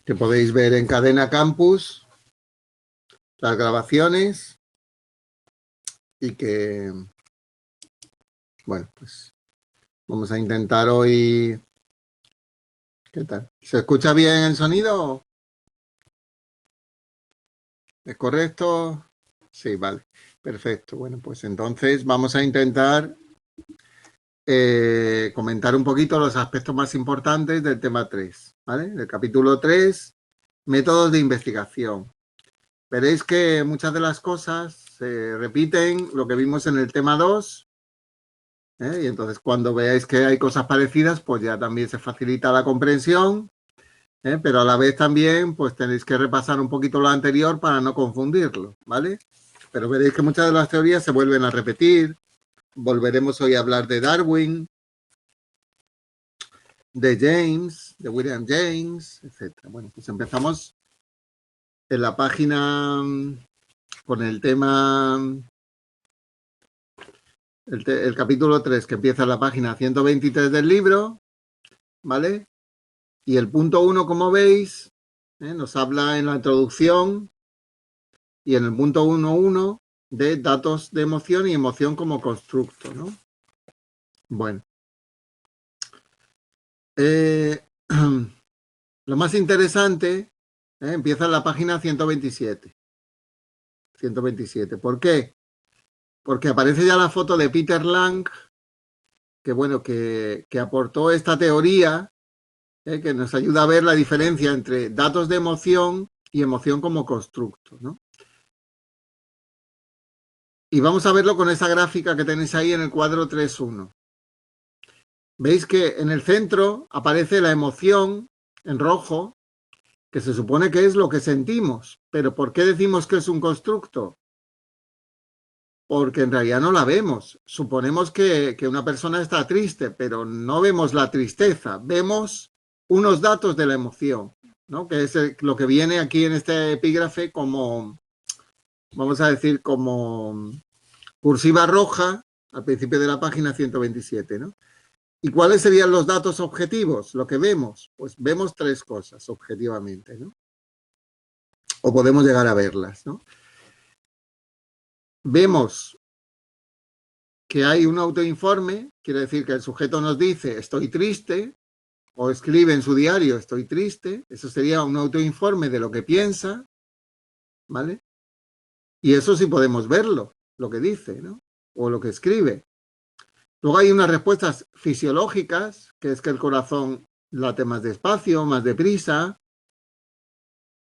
que podéis ver en Cadena Campus, las grabaciones, y que, bueno, pues vamos a intentar hoy. ¿Qué tal? ¿Se escucha bien el sonido? ¿Es correcto? Sí, vale. Perfecto. Bueno, pues entonces vamos a intentar comentar un poquito los aspectos más importantes del tema 3, ¿vale? Del capítulo 3, métodos de investigación. Veréis que muchas de las cosas se repiten lo que vimos en el tema 2, y entonces cuando veáis que hay cosas parecidas, pues ya también se facilita la comprensión, pero a la vez también pues tenéis que repasar un poquito lo anterior para no confundirlo, ¿vale? Pero veréis que muchas de las teorías se vuelven a repetir. Volveremos hoy a hablar de Darwin, de James, de William James, etc. Bueno, pues empezamos en la página con el tema, el capítulo 3, que empieza en la página 123 del libro, ¿vale? Y el punto 1, como veis, nos habla en la introducción y en el punto 1.1 de datos de emoción y emoción como constructo, ¿no? Bueno. Lo más interesante empieza en la página 127. 127. ¿Por qué? Porque aparece ya la foto de Peter Lang, que bueno, que aportó esta teoría, que nos ayuda a ver la diferencia entre datos de emoción y emoción como constructo, ¿no? Y vamos a verlo con esa gráfica que tenéis ahí en el cuadro 3.1. Veis que en el centro aparece la emoción en rojo, que se supone que es lo que sentimos. Pero ¿por qué decimos que es un constructo? Porque en realidad no la vemos. Suponemos que una persona está triste, pero no vemos la tristeza. Vemos unos datos de la emoción, ¿no? Que es lo que viene aquí en este epígrafe como, vamos a decir, como cursiva roja al principio de la página 127, ¿no? ¿Y cuáles serían los datos objetivos? Lo que vemos. Pues vemos tres cosas objetivamente, ¿no? O podemos llegar a verlas, ¿no? Vemos que hay un autoinforme, quiere decir que el sujeto nos dice estoy triste, o escribe en su diario estoy triste, eso sería un autoinforme de lo que piensa, ¿vale? Y eso sí podemos verlo, lo que dice, ¿no? O lo que escribe. Luego hay unas respuestas fisiológicas, que es que el corazón late más despacio, más deprisa,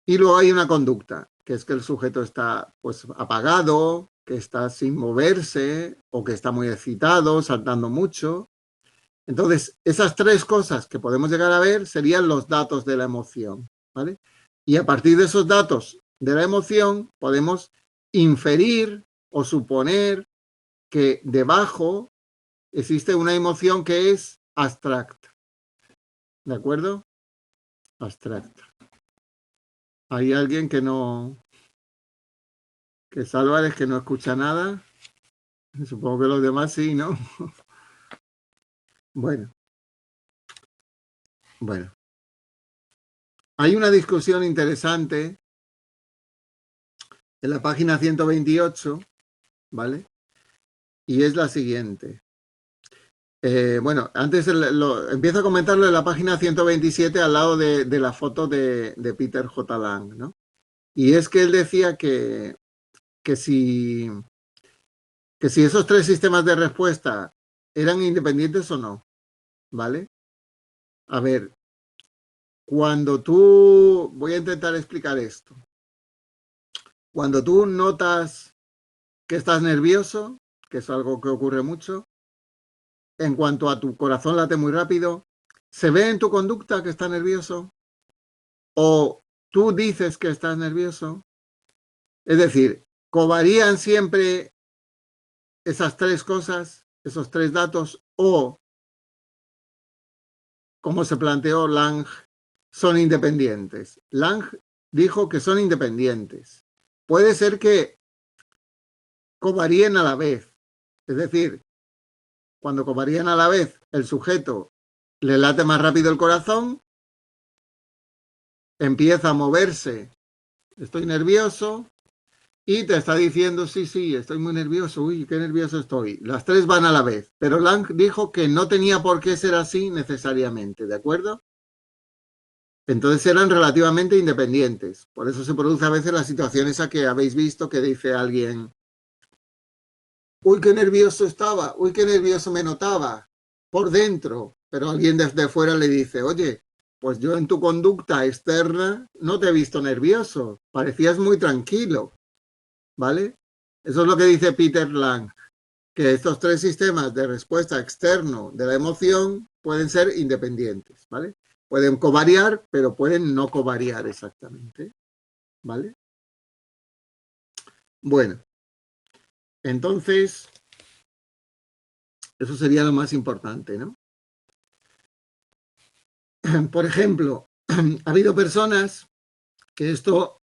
y luego hay una conducta, que es que el sujeto está pues apagado, que está sin moverse, o que está muy excitado, saltando mucho. Entonces, esas tres cosas que podemos llegar a ver serían los datos de la emoción, ¿vale? Y a partir de esos datos de la emoción podemos inferir o suponer que debajo existe una emoción que es abstracta, ¿de acuerdo? Abstracta. Hay alguien que no, que es Álvarez, que no escucha nada. Supongo que los demás sí, ¿no? Bueno. Bueno. Hay una discusión interesante en la página 128, ¿vale? Y es la siguiente. Bueno, antes empiezo a comentarlo en la página 127 al lado de la foto de Peter J. Lang, ¿no? Y es que él decía que si esos tres sistemas de respuesta eran independientes o no, ¿vale? A ver, cuando tú... Voy a intentar explicar esto. Cuando tú notas que estás nervioso, que es algo que ocurre mucho, en cuanto a tu corazón late muy rápido, ¿se ve en tu conducta que estás nervioso? ¿O tú dices que estás nervioso? Es decir, ¿covarían siempre esas tres cosas, esos tres datos? ¿O, como se planteó Lang, son independientes? Lang dijo que son independientes. Puede ser que covarían a la vez. Es decir, cuando covarían a la vez, el sujeto le late más rápido el corazón empieza a moverse, estoy nervioso, y te está diciendo, sí, sí, estoy muy nervioso, uy, qué nervioso estoy. Las tres van a la vez, pero Lang dijo que no tenía por qué ser así necesariamente, ¿de acuerdo? Entonces eran relativamente independientes. Por eso se produce a veces la situación esa que habéis visto que dice alguien, uy, qué nervioso estaba, uy, qué nervioso me notaba por dentro, pero alguien desde fuera le dice, oye, pues yo en tu conducta externa no te he visto nervioso, parecías muy tranquilo, ¿vale? Eso es lo que dice Peter Lang, que estos tres sistemas de respuesta externo de la emoción pueden ser independientes, ¿vale? Pueden covariar, pero pueden no covariar exactamente, ¿vale? Bueno, entonces, eso sería lo más importante, ¿no? Por ejemplo, ha habido personas que esto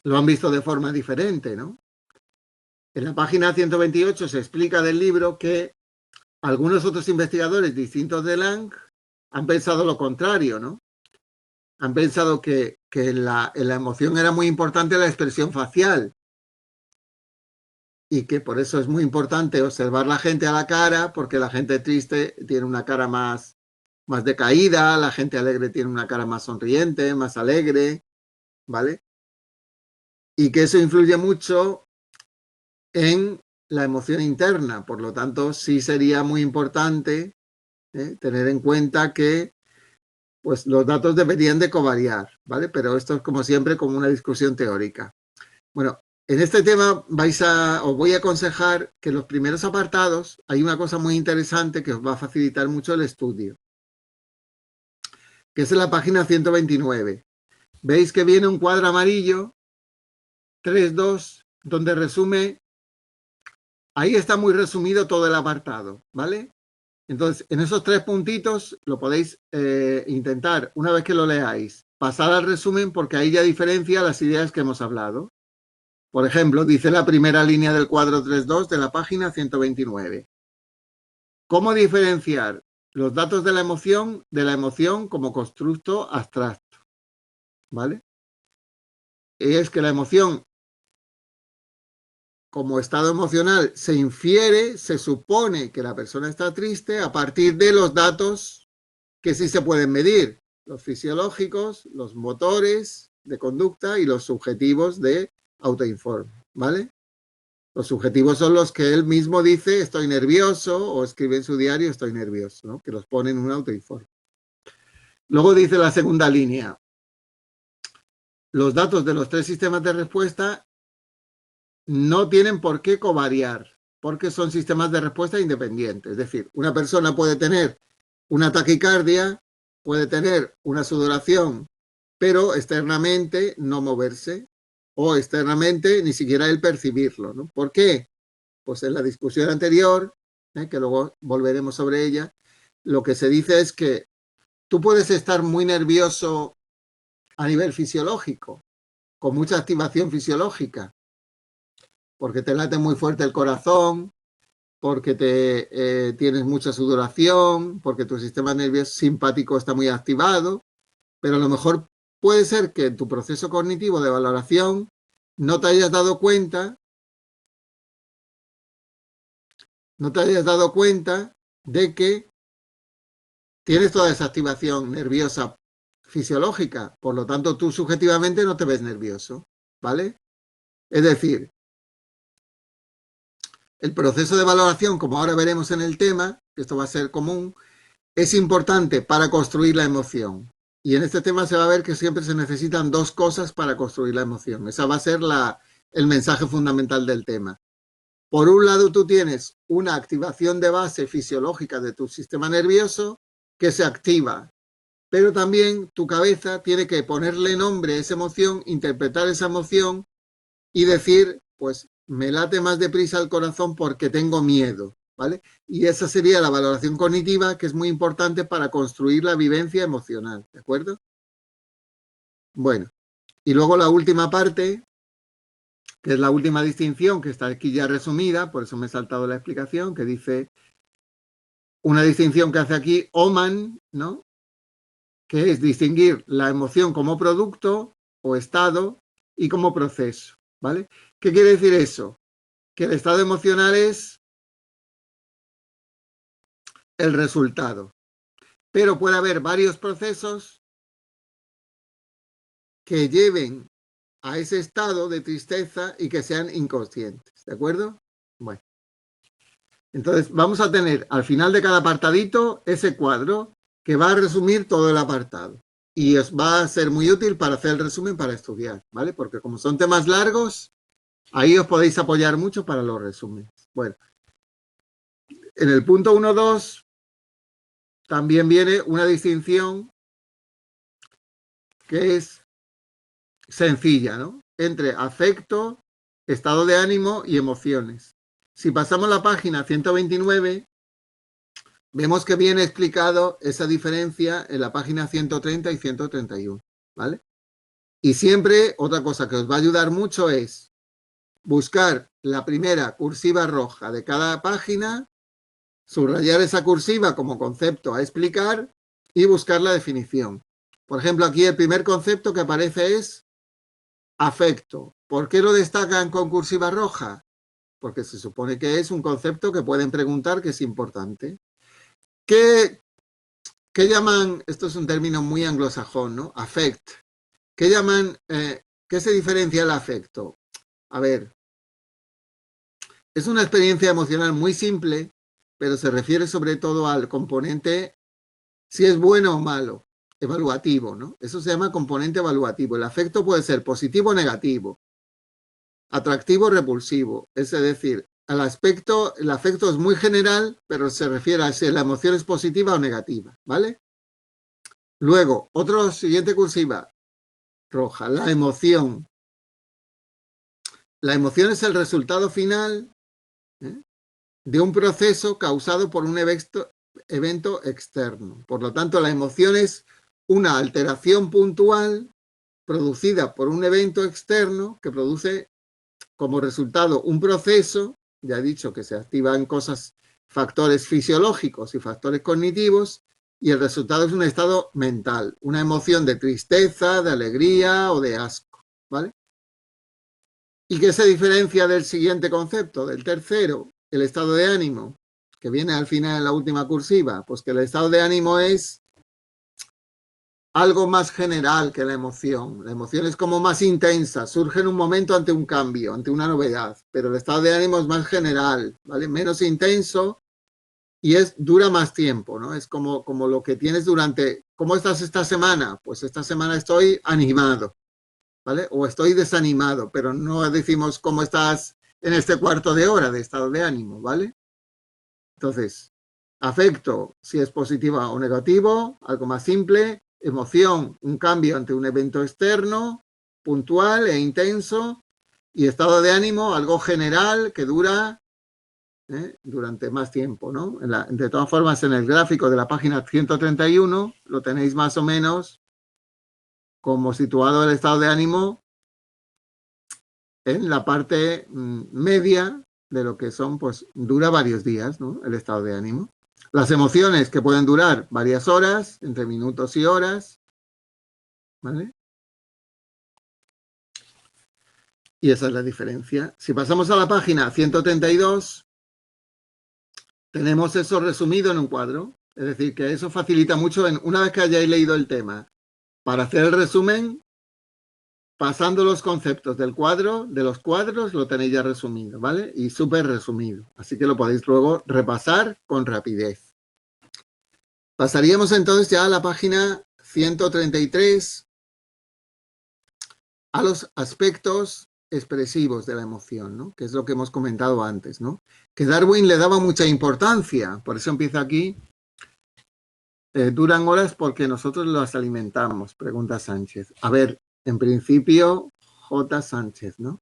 lo han visto de forma diferente, ¿no? En la página 128 se explica del libro que algunos otros investigadores distintos de Lang han pensado lo contrario, ¿no? Han pensado que en la emoción era muy importante la expresión facial y que por eso es muy importante observar la gente a la cara, porque la gente triste tiene una cara más decaída, la gente alegre tiene una cara más sonriente, más alegre, ¿vale? Y que eso influye mucho en la emoción interna, por lo tanto sí sería muy importante tener en cuenta que pues los datos deberían de covariar, ¿vale? Pero esto es como siempre como una discusión teórica. Bueno, en este tema os voy a aconsejar que en los primeros apartados hay una cosa muy interesante que os va a facilitar mucho el estudio, que es en la página 129. Veis que viene un cuadro amarillo, 3.2, donde resume, ahí está muy resumido todo el apartado, ¿vale? Entonces, en esos tres puntitos lo podéis intentar, una vez que lo leáis, pasar al resumen porque ahí ya diferencia las ideas que hemos hablado. Por ejemplo, dice la primera línea del cuadro 3.2 de la página 129. ¿Cómo diferenciar los datos de la emoción como constructo abstracto? ¿Vale? Y es que la emoción como estado emocional se infiere, se supone que la persona está triste a partir de los datos que sí se pueden medir, los fisiológicos, los motores de conducta y los subjetivos de autoinforme, ¿vale? Los subjetivos son los que él mismo dice estoy nervioso o escribe en su diario estoy nervioso, ¿no? Que los pone en un autoinforme. Luego dice la segunda línea, los datos de los tres sistemas de respuesta no tienen por qué covariar, porque son sistemas de respuesta independientes. Es decir, una persona puede tener una taquicardia, puede tener una sudoración, pero externamente no moverse o externamente ni siquiera él percibirlo, ¿no? ¿Por qué? Pues en la discusión anterior, que luego volveremos sobre ella, lo que se dice es que tú puedes estar muy nervioso a nivel fisiológico, con mucha activación fisiológica, porque te late muy fuerte el corazón, porque tienes mucha sudoración, porque tu sistema nervioso simpático está muy activado, pero a lo mejor puede ser que en tu proceso cognitivo de valoración no te hayas dado cuenta, de que tienes toda esa activación nerviosa fisiológica, por lo tanto tú subjetivamente no te ves nervioso, ¿vale? Es decir, el proceso de valoración, como ahora veremos en el tema, que esto va a ser común, es importante para construir la emoción. Y en este tema se va a ver que siempre se necesitan dos cosas para construir la emoción. Esa va a ser el mensaje fundamental del tema. Por un lado, tú tienes una activación de base fisiológica de tu sistema nervioso que se activa, pero también tu cabeza tiene que ponerle nombre a esa emoción, interpretar esa emoción y decir, pues me late más deprisa el corazón porque tengo miedo, ¿vale? Y esa sería la valoración cognitiva que es muy importante para construir la vivencia emocional, ¿de acuerdo? Bueno, y luego la última parte, que es la última distinción, que está aquí ya resumida, por eso me he saltado la explicación, que dice una distinción que hace aquí Oman, ¿no? que es distinguir la emoción como producto o estado y como proceso, ¿vale? ¿Qué quiere decir eso? Que el estado emocional es el resultado, pero puede haber varios procesos que lleven a ese estado de tristeza y que sean inconscientes, ¿de acuerdo? Bueno, entonces vamos a tener al final de cada apartadito ese cuadro que va a resumir todo el apartado y os va a ser muy útil para hacer el resumen para estudiar, ¿vale? Porque como son temas largos, ahí os podéis apoyar mucho para los resúmenes. Bueno, en el punto 1.2 también viene una distinción que es sencilla, ¿no? Entre afecto, estado de ánimo y emociones. Si pasamos la página 129, vemos que viene explicado esa diferencia en la página 130 y 131, ¿vale? Y siempre otra cosa que os va a ayudar mucho es buscar la primera cursiva roja de cada página, subrayar esa cursiva como concepto a explicar y buscar la definición. Por ejemplo, aquí el primer concepto que aparece es afecto. ¿Por qué lo destacan con cursiva roja? Porque se supone que es un concepto que pueden preguntar que es importante. ¿Qué llaman? Esto es un término muy anglosajón, ¿no? Affect. ¿Qué llaman? ¿Qué se diferencia el afecto? A ver, es una experiencia emocional muy simple, pero se refiere sobre todo al componente, si es bueno o malo, evaluativo, ¿no? Eso se llama componente evaluativo. El afecto puede ser positivo o negativo, atractivo o repulsivo. Es decir, el afecto es muy general, pero se refiere a si la emoción es positiva o negativa, ¿vale? Luego, otro siguiente cursiva roja, la emoción. La emoción es el resultado final, ¿eh?, de un proceso causado por un evento externo. Por lo tanto, la emoción es una alteración puntual producida por un evento externo que produce como resultado un proceso, ya he dicho que se activan cosas, factores fisiológicos y factores cognitivos, y el resultado es un estado mental, una emoción de tristeza, de alegría o de asco, ¿vale? ¿Y qué se diferencia del siguiente concepto, del tercero, el estado de ánimo, que viene al final en la última cursiva? Pues que el estado de ánimo es algo más general que la emoción. La emoción es como más intensa, surge en un momento ante un cambio, ante una novedad, pero el estado de ánimo es más general, ¿vale? Menos intenso y dura más tiempo, ¿no? Es como lo que tienes durante... ¿Cómo estás esta semana? Pues esta semana estoy animado, ¿vale? O estoy desanimado, pero no decimos cómo estás en este cuarto de hora de estado de ánimo, ¿vale? Entonces, afecto, si es positivo o negativo, algo más simple. Emoción, un cambio ante un evento externo, puntual e intenso. Y estado de ánimo, algo general que dura durante más tiempo, ¿no? De todas formas, en el gráfico de la página 131 lo tenéis más o menos como situado el estado de ánimo en la parte media de lo que son, pues dura varios días, ¿no?, el estado de ánimo. Las emociones que pueden durar varias horas, entre minutos y horas, ¿vale? Y esa es la diferencia. Si pasamos a la página 132, tenemos eso resumido en un cuadro. Es decir, que eso facilita mucho una vez que hayáis leído el tema. Para hacer el resumen, pasando los conceptos del cuadro, de los cuadros, lo tenéis ya resumido, ¿vale? Y súper resumido. Así que lo podéis luego repasar con rapidez. Pasaríamos entonces ya a la página 133, a los aspectos expresivos de la emoción, ¿no?, que es lo que hemos comentado antes, ¿no?, que Darwin le daba mucha importancia. Por eso empieza aquí. ¿Duran horas porque nosotros las alimentamos?, pregunta Sánchez. A ver, en principio, J. Sánchez, ¿no?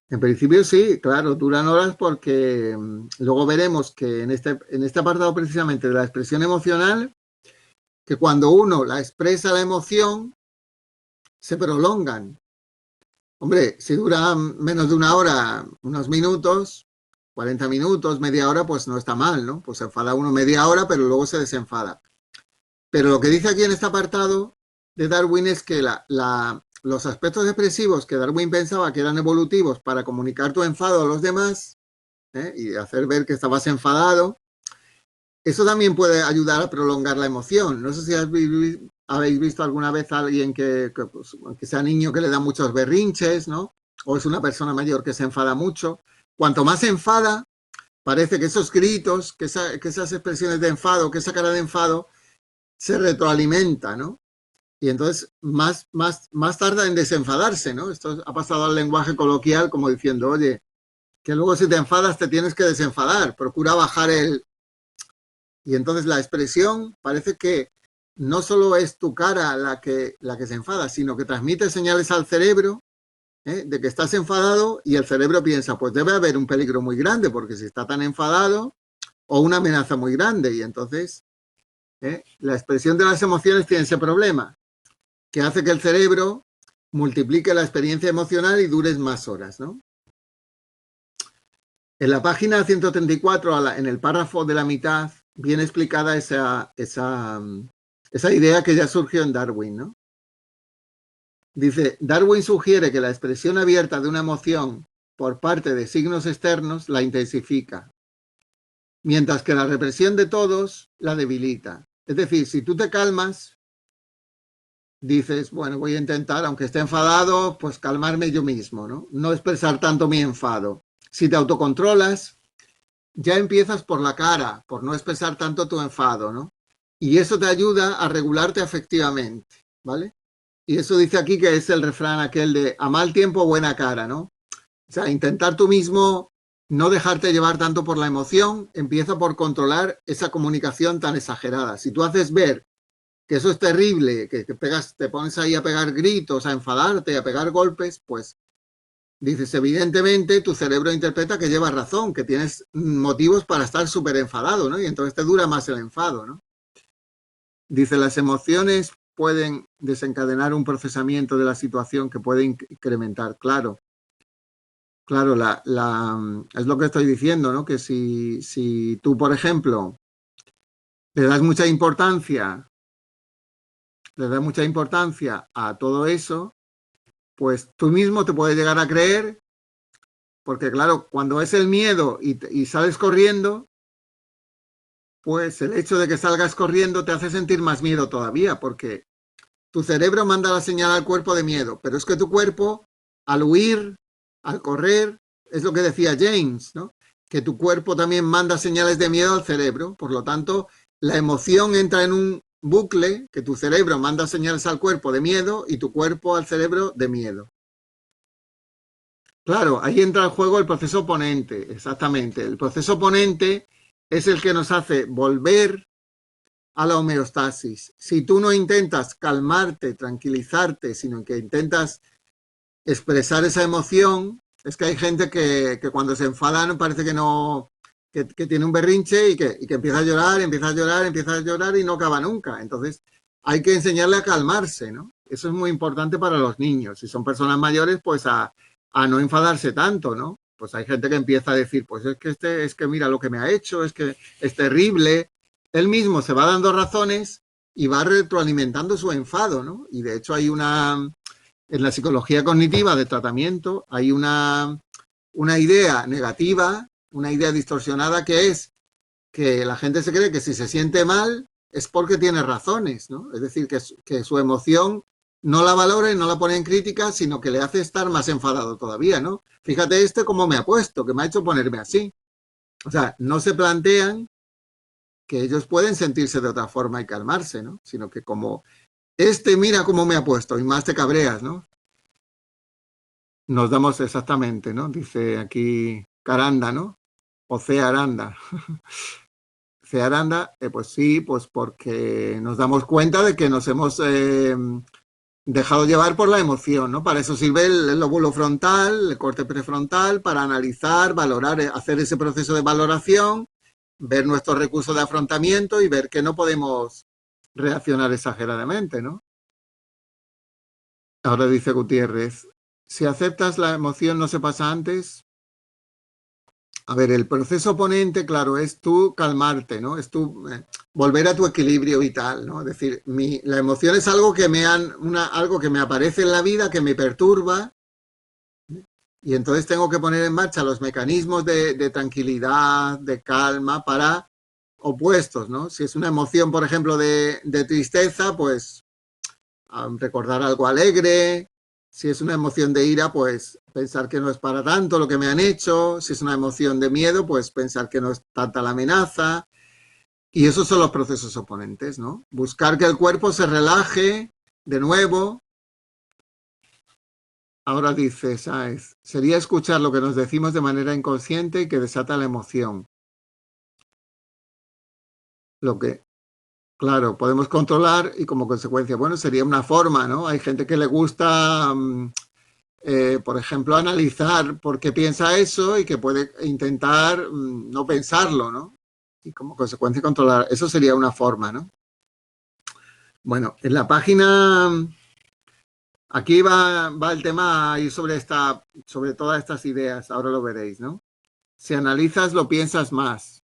En principio sí, claro, duran horas porque luego veremos que en este apartado precisamente de la expresión emocional, que cuando uno la expresa la emoción, se prolongan. Hombre, si dura menos de una hora, unos minutos, 40 minutos, media hora, pues no está mal, ¿no? Pues se enfada uno media hora, pero luego se desenfada. Pero lo que dice aquí en este apartado de Darwin es que los aspectos expresivos que Darwin pensaba que eran evolutivos para comunicar tu enfado a los demás, y hacer ver que estabas enfadado, eso también puede ayudar a prolongar la emoción. No sé si habéis visto alguna vez a alguien pues, que sea niño que le da muchos berrinches, ¿no? O es una persona mayor que se enfada mucho. Cuanto más se enfada, parece que esos gritos, que esas expresiones de enfado, que esa cara de enfado, se retroalimenta, ¿no? Y entonces más tarda en desenfadarse, ¿no? Esto ha pasado al lenguaje coloquial como diciendo, oye, que luego si te enfadas te tienes que desenfadar, procura bajar el... Y entonces la expresión parece que no solo es tu cara la que se enfada, sino que transmite señales al cerebro de que estás enfadado y el cerebro piensa, pues debe haber un peligro muy grande, porque si está tan enfadado, o una amenaza muy grande. Y entonces la expresión de las emociones tiene ese problema, que hace que el cerebro multiplique la experiencia emocional y dures más horas, ¿no? En la página 134, en el párrafo de la mitad, viene explicada esa idea que ya surgió en Darwin, ¿no? Dice, Darwin sugiere que la expresión abierta de una emoción por parte de signos externos la intensifica, mientras que la represión de todos la debilita. Es decir, si tú te calmas, dices, bueno, voy a intentar, aunque esté enfadado, pues calmarme yo mismo, ¿no? No expresar tanto mi enfado. Si te autocontrolas, ya empiezas por la cara, por no expresar tanto tu enfado, ¿no? Y eso te ayuda a regularte afectivamente, ¿vale? Y eso dice aquí que es el refrán aquel de a mal tiempo buena cara, ¿no? O sea, intentar tú mismo no dejarte llevar tanto por la emoción, empieza por controlar esa comunicación tan exagerada. Si tú haces ver que eso es terrible, que te pones ahí a pegar gritos, a enfadarte, a pegar golpes, pues dices, evidentemente tu cerebro interpreta que llevas razón, que tienes motivos para estar súper enfadado, ¿no? Y entonces te dura más el enfado, ¿no? Dice, las emociones pueden desencadenar un procesamiento de la situación que puede incrementar, claro. Claro, es lo que estoy diciendo, ¿no? Que si tú, por ejemplo, le das mucha importancia a todo eso, pues tú mismo te puedes llegar a creer, porque claro, cuando es el miedo y sales corriendo, pues el hecho de que salgas corriendo te hace sentir más miedo todavía, porque tu cerebro manda la señal al cuerpo de miedo, pero es que tu cuerpo, al huir, al correr, es lo que decía James, ¿no? Que tu cuerpo también manda señales de miedo al cerebro, por lo tanto, la emoción entra en un bucle que tu cerebro manda señales al cuerpo de miedo y tu cuerpo al cerebro de miedo. Claro, ahí entra en juego el proceso oponente, exactamente. El proceso oponente es el que nos hace volver a la homeostasis. Si tú no intentas calmarte, tranquilizarte, sino que intentas expresar esa emoción, es que hay gente que cuando se enfadan parece que no, que tiene un berrinche y que empieza a llorar, empieza a llorar, empieza a llorar y no acaba nunca. Entonces hay que enseñarle a calmarse, ¿no? Eso es muy importante para los niños. Si son personas mayores, pues a no enfadarse tanto, ¿no? Pues hay gente que empieza a decir, pues es que mira lo que me ha hecho, es que es terrible. Él mismo se va dando razones y va retroalimentando su enfado, ¿no? Y de hecho hay en la psicología cognitiva de tratamiento hay una idea negativa, una idea distorsionada que es que la gente se cree que si se siente mal es porque tiene razones, ¿no? Es decir, que su emoción no la valora y no la pone en crítica, sino que le hace estar más enfadado todavía, ¿no? Fíjate cómo me ha puesto, que me ha hecho ponerme así. O sea, no se plantean que ellos pueden sentirse de otra forma y calmarse, ¿no? Sino que como mira cómo me ha puesto y más te cabreas, ¿no? Nos damos exactamente, ¿no? Dice aquí Caranda, ¿no? O C. Aranda. C. Aranda, pues sí, pues porque nos damos cuenta de que nos hemos dejado llevar por la emoción, ¿no? Para eso sirve el lóbulo frontal, el corte prefrontal, para analizar, valorar, hacer ese proceso de valoración, ver nuestros recursos de afrontamiento y ver que no podemos reaccionar exageradamente, ¿no? Ahora dice Gutiérrez, si aceptas la emoción no se pasa antes, A ver, el proceso oponente, claro, es tú calmarte, ¿no? Es tú volver a tu equilibrio vital, ¿no? Es decir, la emoción es algo que algo que me aparece en la vida, que me perturba, y entonces tengo que poner en marcha los mecanismos de tranquilidad, de calma, para opuestos, ¿no? Si es una emoción, por ejemplo, de tristeza, pues recordar algo alegre. Si es una emoción de ira, pues pensar que no es para tanto lo que me han hecho. Si es una emoción de miedo, pues pensar que no es tanta la amenaza. Y esos son los procesos oponentes, ¿no? Buscar que el cuerpo se relaje de nuevo. Ahora dice Sáez, sería escuchar lo que nos decimos de manera inconsciente y que desata la emoción. Lo que, claro, podemos controlar y como consecuencia, bueno, sería una forma, ¿no? Hay gente que le gusta por ejemplo, analizar por qué piensa eso y que puede intentar no pensarlo, ¿no? Y como consecuencia controlar. Eso sería una forma, ¿no? Bueno, en la página, aquí va el tema ahí sobre todas estas ideas, ahora lo veréis, ¿no? Si analizas, lo piensas más.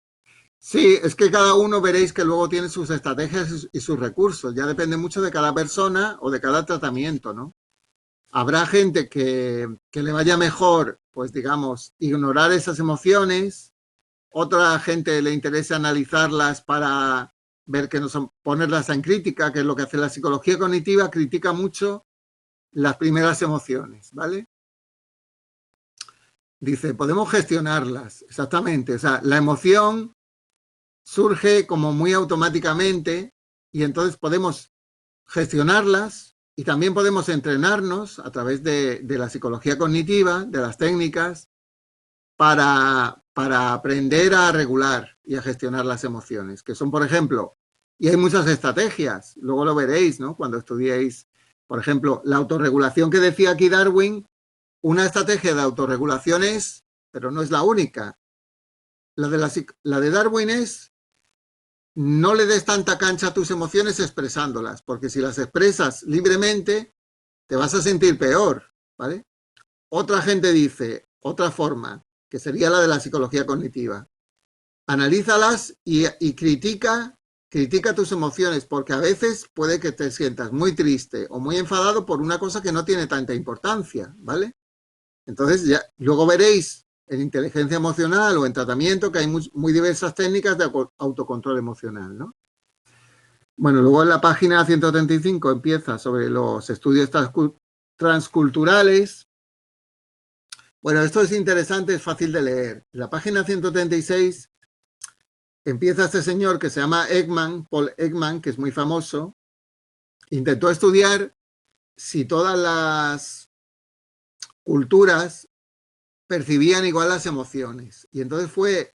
Sí, es que cada uno veréis que luego tiene sus estrategias y sus recursos. Ya depende mucho de cada persona o de cada tratamiento, ¿no? Habrá gente que le vaya mejor, pues digamos, ignorar esas emociones. Otra gente le interesa analizarlas para ver que no son, ponerlas en crítica, que es lo que hace la psicología cognitiva, critica mucho las primeras emociones, ¿vale? Dice, podemos gestionarlas, exactamente. O sea, la emoción surge como muy automáticamente y entonces podemos gestionarlas y también podemos entrenarnos a través de la psicología cognitiva, de las técnicas, para aprender a regular y a gestionar las emociones, que son, por ejemplo, y hay muchas estrategias, luego lo veréis, ¿no? Cuando estudiéis, por ejemplo, la autorregulación que decía aquí Darwin, una estrategia de autorregulación es, pero no es la única. La de Darwin es no le des tanta cancha a tus emociones expresándolas, porque si las expresas libremente, te vas a sentir peor, ¿vale? Otra gente dice, otra forma, que sería la de la psicología cognitiva. Analízalas y critica tus emociones, porque a veces puede que te sientas muy triste o muy enfadado por una cosa que no tiene tanta importancia, ¿vale? Entonces, ya, luego veréis en inteligencia emocional o en tratamiento que hay muy diversas técnicas de autocontrol emocional, ¿no? Bueno, luego en la página 135 empieza sobre los estudios transculturales. Bueno, esto es interesante, es fácil de leer. En la página 136 empieza este señor que se llama Ekman, Paul Ekman, que es muy famoso. Intentó estudiar si todas las culturas percibían igual las emociones. Y entonces fue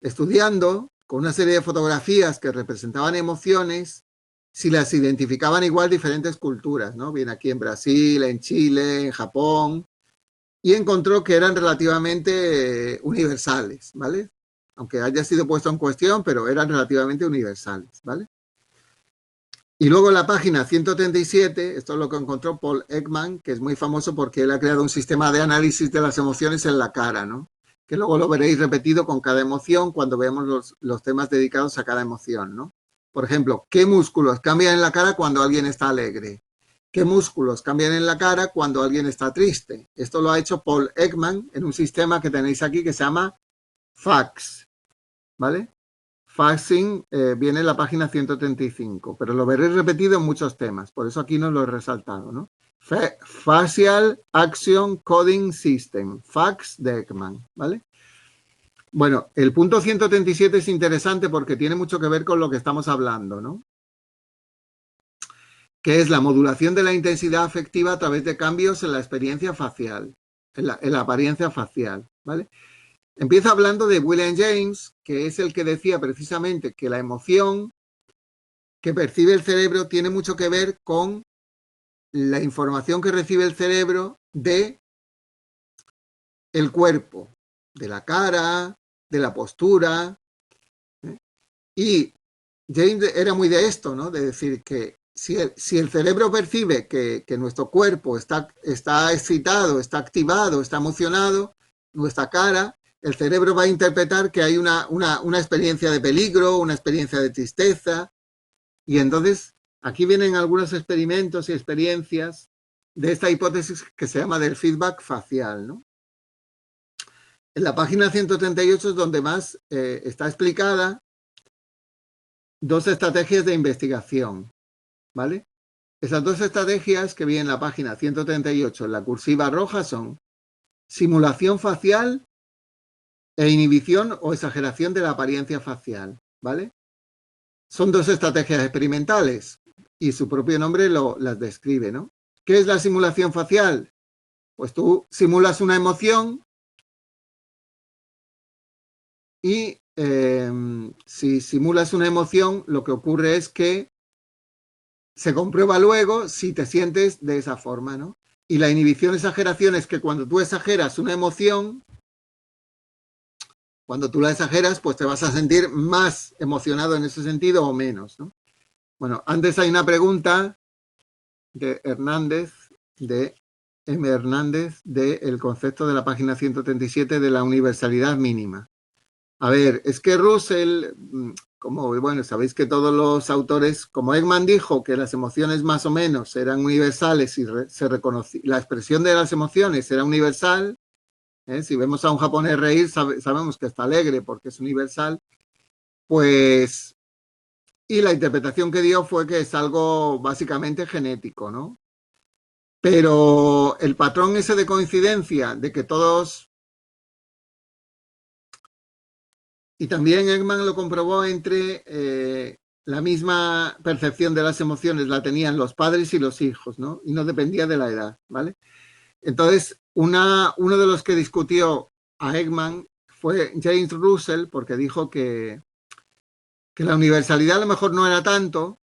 estudiando con una serie de fotografías que representaban emociones, si las identificaban igual diferentes culturas, ¿no? Bien aquí en Brasil, en Chile, en Japón, y encontró que eran relativamente universales, ¿vale? Aunque haya sido puesto en cuestión, pero eran relativamente universales, ¿vale? Y luego en la página 137, esto es lo que encontró Paul Ekman, que es muy famoso porque él ha creado un sistema de análisis de las emociones en la cara, ¿no? Que luego lo veréis repetido con cada emoción cuando veamos los temas dedicados a cada emoción, ¿no? Por ejemplo, ¿qué músculos cambian en la cara cuando alguien está alegre? ¿Qué músculos cambian en la cara cuando alguien está triste? Esto lo ha hecho Paul Ekman en un sistema que tenéis aquí que se llama FACS, ¿vale? Faxing viene en la página 135, pero lo veréis repetido en muchos temas, por eso aquí no lo he resaltado, ¿no? Facial Action Coding System, FACS de Ekman, ¿vale? Bueno, el punto 137 es interesante porque tiene mucho que ver con lo que estamos hablando, ¿no? Que es la modulación de la intensidad afectiva a través de cambios en la experiencia facial, en la apariencia facial, ¿vale? Empieza hablando de William James, que es el que decía precisamente que la emoción que percibe el cerebro tiene mucho que ver con la información que recibe el cerebro de el cuerpo, de la cara, de la postura. ¿Eh? Y James era muy de esto, ¿no? De decir que si el cerebro percibe que nuestro cuerpo está excitado, está activado, está emocionado, nuestra cara el cerebro va a interpretar que hay una experiencia de peligro, una experiencia de tristeza, y entonces aquí vienen algunos experimentos y experiencias de esta hipótesis que se llama del feedback facial, ¿no? En la página 138 es donde más está explicada dos estrategias de investigación, ¿vale? Esas dos estrategias que vi en la página 138 en la cursiva roja son simulación facial e inhibición o exageración de la apariencia facial, ¿vale? Son dos estrategias experimentales y su propio nombre las describe, ¿no? ¿Qué es la simulación facial? Pues tú simulas una emoción y si simulas una emoción, lo que ocurre es que se comprueba luego si te sientes de esa forma, ¿no? Y la inhibición exageración es que cuando tú exageras una emoción, cuando tú la exageras, pues te vas a sentir más emocionado en ese sentido o menos, ¿no? Bueno, antes hay una pregunta de Hernández, de M. Hernández, del concepto de la página 137 de la universalidad mínima. A ver, es que Russell, como, bueno, sabéis que todos los autores, como Ekman dijo que las emociones más o menos eran universales y se reconocía, la expresión de las emociones era universal, si vemos a un japonés reír, sabemos que está alegre porque es universal, pues, y la interpretación que dio fue que es algo básicamente genético, ¿no? Pero el patrón ese de coincidencia, de que todos, y también Ekman lo comprobó entre la misma percepción de las emociones la tenían los padres y los hijos, ¿no? Y no dependía de la edad, ¿vale? Entonces, uno de los que discutió a Ekman fue James Russell, porque dijo que la universalidad a lo mejor no era tanto,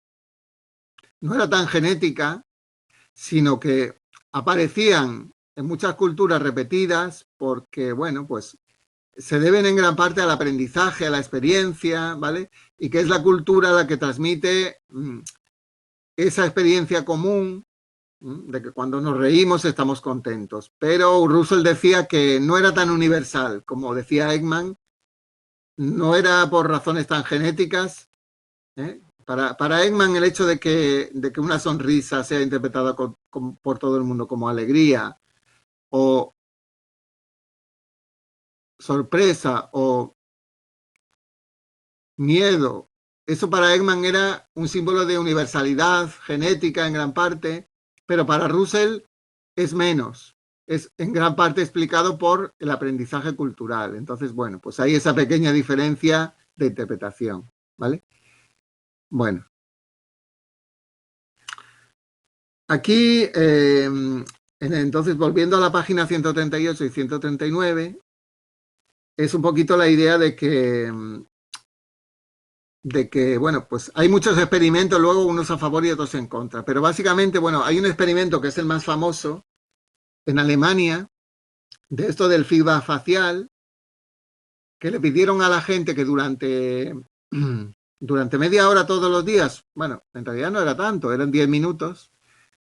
no era tan genética, sino que aparecían en muchas culturas repetidas porque, bueno, pues se deben en gran parte al aprendizaje, a la experiencia, ¿vale? Y que es la cultura la que transmite esa experiencia común de que cuando nos reímos estamos contentos. Pero Russell decía que no era tan universal, como decía Ekman, no era por razones tan genéticas. Para Ekman el hecho de que una sonrisa sea interpretada por todo el mundo como alegría o sorpresa o miedo, eso para Ekman era un símbolo de universalidad genética en gran parte, pero para Russell es menos, es en gran parte explicado por el aprendizaje cultural. Entonces, bueno, pues hay esa pequeña diferencia de interpretación, ¿vale? Bueno. Aquí, entonces, volviendo a la página 138 y 139, es un poquito la idea de que, bueno, pues hay muchos experimentos, luego unos a favor y otros en contra, pero básicamente, bueno, hay un experimento que es el más famoso en Alemania, de esto del feedback facial, que le pidieron a la gente que durante media hora todos los días, bueno, en realidad no era tanto, eran 10 minutos,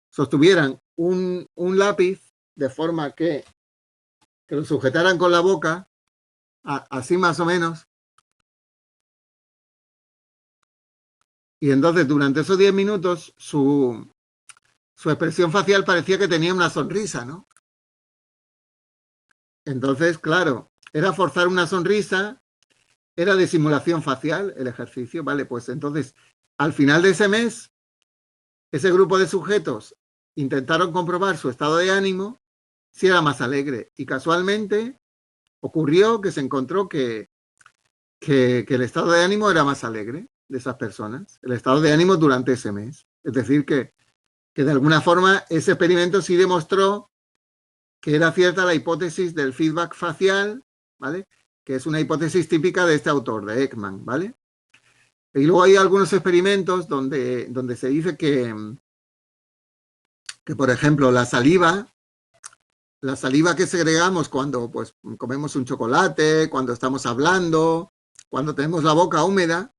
sostuvieran un lápiz de forma que lo sujetaran con la boca, así más o menos, y entonces durante esos 10 minutos su expresión facial parecía que tenía una sonrisa, ¿no? Entonces, claro, era forzar una sonrisa, era de simulación facial el ejercicio, ¿vale? Pues entonces, al final de ese mes, ese grupo de sujetos intentaron comprobar su estado de ánimo, si era más alegre, y casualmente ocurrió que se encontró que el estado de ánimo era más alegre de esas personas, el estado de ánimo durante ese mes. Es decir, que de alguna forma ese experimento sí demostró que era cierta la hipótesis del feedback facial, ¿vale? Que es una hipótesis típica de este autor, de Ekman, ¿vale? Y luego hay algunos experimentos donde se dice que, por ejemplo, la saliva que segregamos cuando pues, comemos un chocolate, cuando estamos hablando, cuando tenemos la boca húmeda,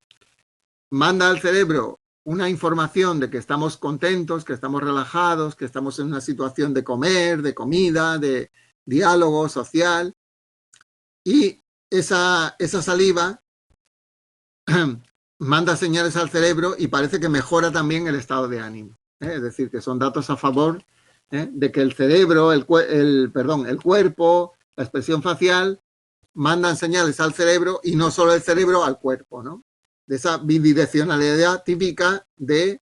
manda al cerebro una información de que estamos contentos, que estamos relajados, que estamos en una situación de comer, de comida, de diálogo social. y esa saliva manda señales al cerebro y parece que mejora también el estado de ánimo. Es decir, que son datos a favor de que el cerebro, el cuerpo, la expresión facial, mandan señales al cerebro y no solo el cerebro al cuerpo, ¿no? De esa bidireccionalidad típica de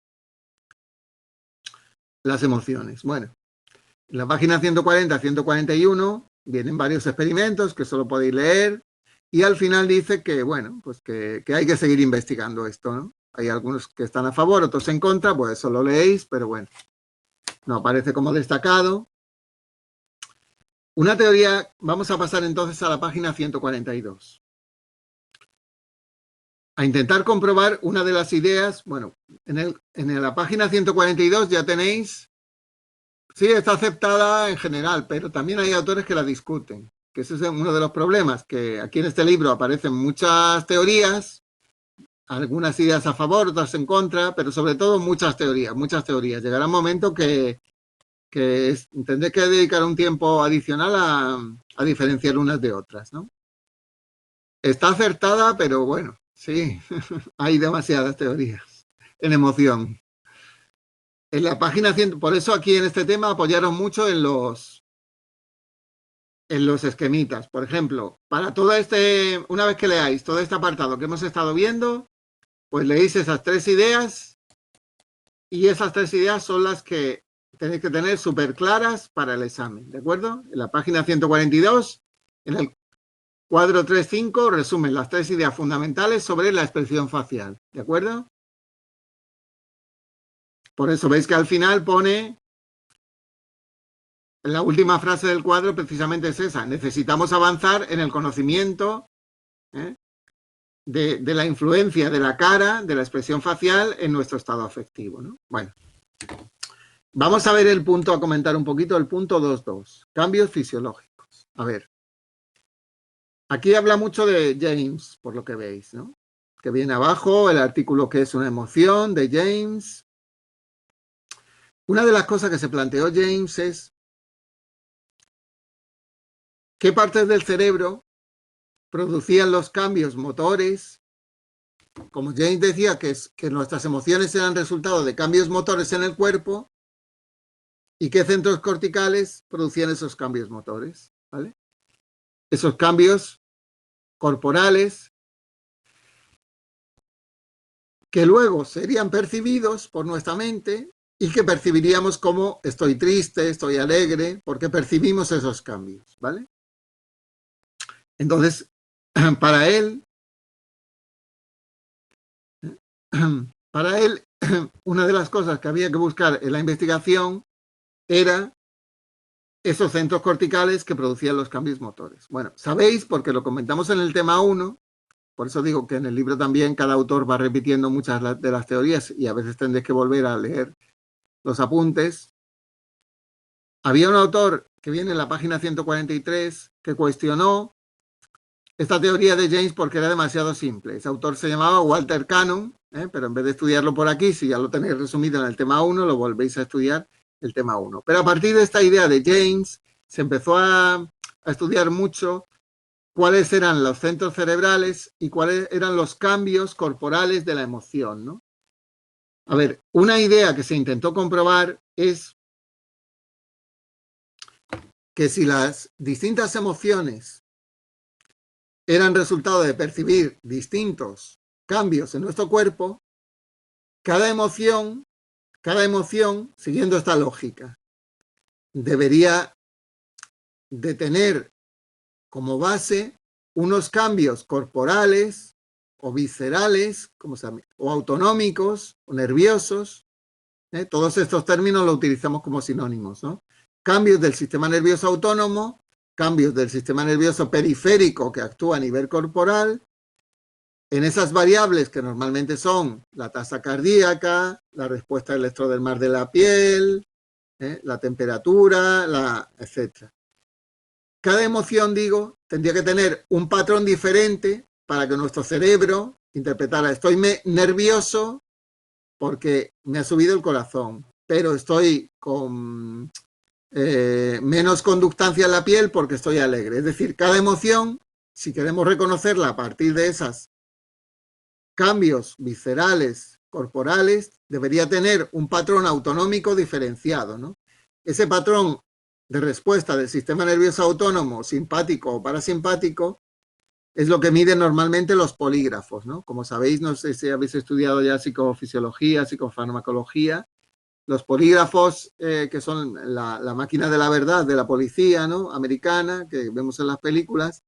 las emociones. Bueno, en la página 140, 141 vienen varios experimentos que solo podéis leer y al final dice que, bueno, pues que hay que seguir investigando esto, ¿no? Hay algunos que están a favor, otros en contra, pues eso lo leéis, pero bueno, no aparece como destacado. Una teoría, vamos a pasar entonces a la página 142. A intentar comprobar una de las ideas, bueno, en la página 142 ya tenéis, sí, está aceptada en general, pero también hay autores que la discuten, que ese es uno de los problemas, que aquí en este libro aparecen muchas teorías, algunas ideas a favor, otras en contra, pero sobre todo muchas teorías. Llegará un momento que tendré que dedicar un tiempo adicional a diferenciar unas de otras, ¿no? Está acertada, pero bueno, sí, hay demasiadas teorías en emoción. En la página 100, por eso aquí en este tema apoyaron mucho en los esquemitas. Por ejemplo, para una vez que leáis todo este apartado que hemos estado viendo, pues leéis esas 3 ideas y esas 3 ideas son las que tenéis que tener súper claras para el examen, ¿de acuerdo? En la página 142, en el cuadro 3.5, resumen las 3 ideas fundamentales sobre la expresión facial, ¿de acuerdo? Por eso veis que al final pone, la última frase del cuadro precisamente es esa, necesitamos avanzar en el conocimiento de la influencia de la cara, de la expresión facial en nuestro estado afectivo, ¿no? Bueno, vamos a ver el punto, a comentar un poquito el punto 2.2, cambios fisiológicos. A ver, aquí habla mucho de James, por lo que veis, ¿no? Que viene abajo el artículo que es una emoción de James. Una de las cosas que se planteó James es qué partes del cerebro producían los cambios motores. Como James decía que nuestras emociones eran resultado de cambios motores en el cuerpo y qué centros corticales producían esos cambios motores, ¿vale? Esos cambios corporales que luego serían percibidos por nuestra mente y que percibiríamos como estoy triste, estoy alegre, porque percibimos esos cambios, ¿vale? Entonces, para él, una de las cosas que había que buscar en la investigación era esos centros corticales que producían los cambios motores. Bueno, sabéis, porque lo comentamos en el tema 1, por eso digo que en el libro también cada autor va repitiendo muchas de las teorías y a veces tendréis que volver a leer los apuntes. Había un autor que viene en la página 143 que cuestionó esta teoría de James porque era demasiado simple. Ese autor se llamaba Walter Cannon, pero en vez de estudiarlo por aquí, si ya lo tenéis resumido en el tema 1, lo volvéis a estudiar el tema 1. Pero a partir de esta idea de James, se empezó a estudiar mucho cuáles eran los centros cerebrales y cuáles eran los cambios corporales de la emoción, ¿no? A ver, una idea que se intentó comprobar es que si las distintas emociones eran resultado de percibir distintos cambios en nuestro cuerpo, cada emoción, siguiendo esta lógica, debería de tener como base unos cambios corporales o viscerales, o autonómicos, o nerviosos. Todos estos términos los utilizamos como sinónimos, ¿no? Cambios del sistema nervioso autónomo, cambios del sistema nervioso periférico que actúa a nivel corporal, en esas variables que normalmente son la tasa cardíaca, la respuesta electrodermal de la piel, la temperatura, etc. Cada emoción, digo, tendría que tener un patrón diferente para que nuestro cerebro interpretara: estoy nervioso porque me ha subido el corazón, pero estoy con menos conductancia en la piel porque estoy alegre. Es decir, cada emoción si queremos reconocerla a partir de esos cambios viscerales, corporales, debería tener un patrón autonómico diferenciado, ¿no? Ese patrón de respuesta del sistema nervioso autónomo, simpático o parasimpático, es lo que miden normalmente los polígrafos, ¿no? Como sabéis, no sé si habéis estudiado ya psicofisiología, psicofarmacología, los polígrafos, que son la máquina de la verdad de la policía, ¿no?, americana, que vemos en las películas,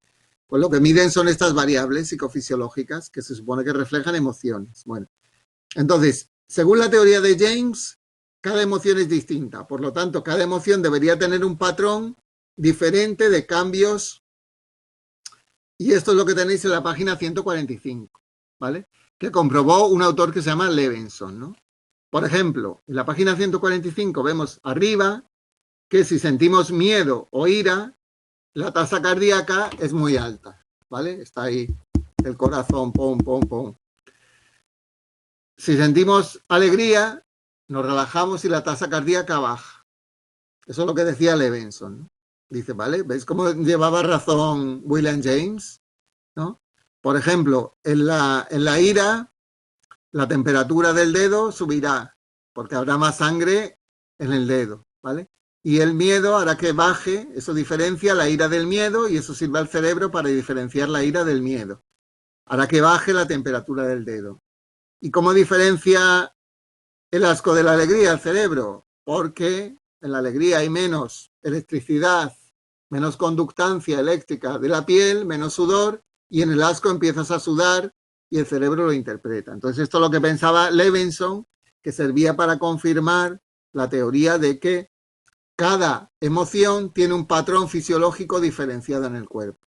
pues lo que miden son estas variables psicofisiológicas que se supone que reflejan emociones. Bueno, entonces, según la teoría de James, cada emoción es distinta. Por lo tanto, cada emoción debería tener un patrón diferente de cambios. Y esto es lo que tenéis en la página 145, ¿vale? Que comprobó un autor que se llama Levenson, ¿no? Por ejemplo, en la página 145 vemos arriba que si sentimos miedo o ira, la tasa cardíaca es muy alta, ¿vale? Está ahí el corazón, pum, pum, pum. Si sentimos alegría, nos relajamos y la tasa cardíaca baja. Eso es lo que decía Levenson, ¿no? Dice, ¿vale? ¿Veis cómo llevaba razón William James? ¿No? Por ejemplo, en la ira, la temperatura del dedo subirá, porque habrá más sangre en el dedo, ¿vale? Y el miedo hará que baje, eso diferencia la ira del miedo y eso sirve al cerebro para diferenciar la ira del miedo. Hará que baje la temperatura del dedo. ¿Y cómo diferencia el asco de la alegría el cerebro? Porque en la alegría hay menos electricidad, menos conductancia eléctrica de la piel, menos sudor, y en el asco empiezas a sudar y el cerebro lo interpreta. Entonces esto es lo que pensaba Levenson, que servía para confirmar la teoría de que cada emoción tiene un patrón fisiológico diferenciado en el cuerpo.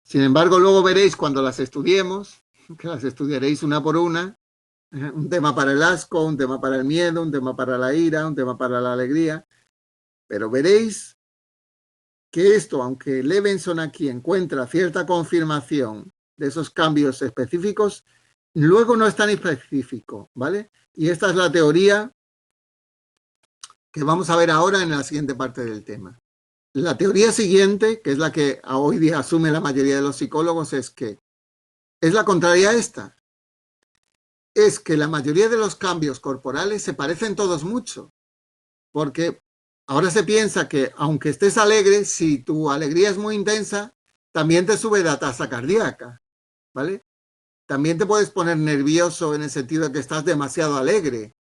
Sin embargo, luego veréis cuando las estudiemos, que las estudiaréis una por una, un tema para el asco, un tema para el miedo, un tema para la ira, un tema para la alegría, pero veréis que esto, aunque Levenson aquí encuentra cierta confirmación de esos cambios específicos, luego no es tan específico, ¿vale? Y esta es la teoría que vamos a ver ahora en la siguiente parte del tema. La teoría siguiente, que es la que hoy día asume la mayoría de los psicólogos, es que es la contraria a esta. Es que la mayoría de los cambios corporales se parecen todos mucho, porque ahora se piensa que aunque estés alegre, si tu alegría es muy intensa, también te sube la tasa cardíaca, ¿vale? También te puedes poner nervioso en el sentido de que estás demasiado alegre.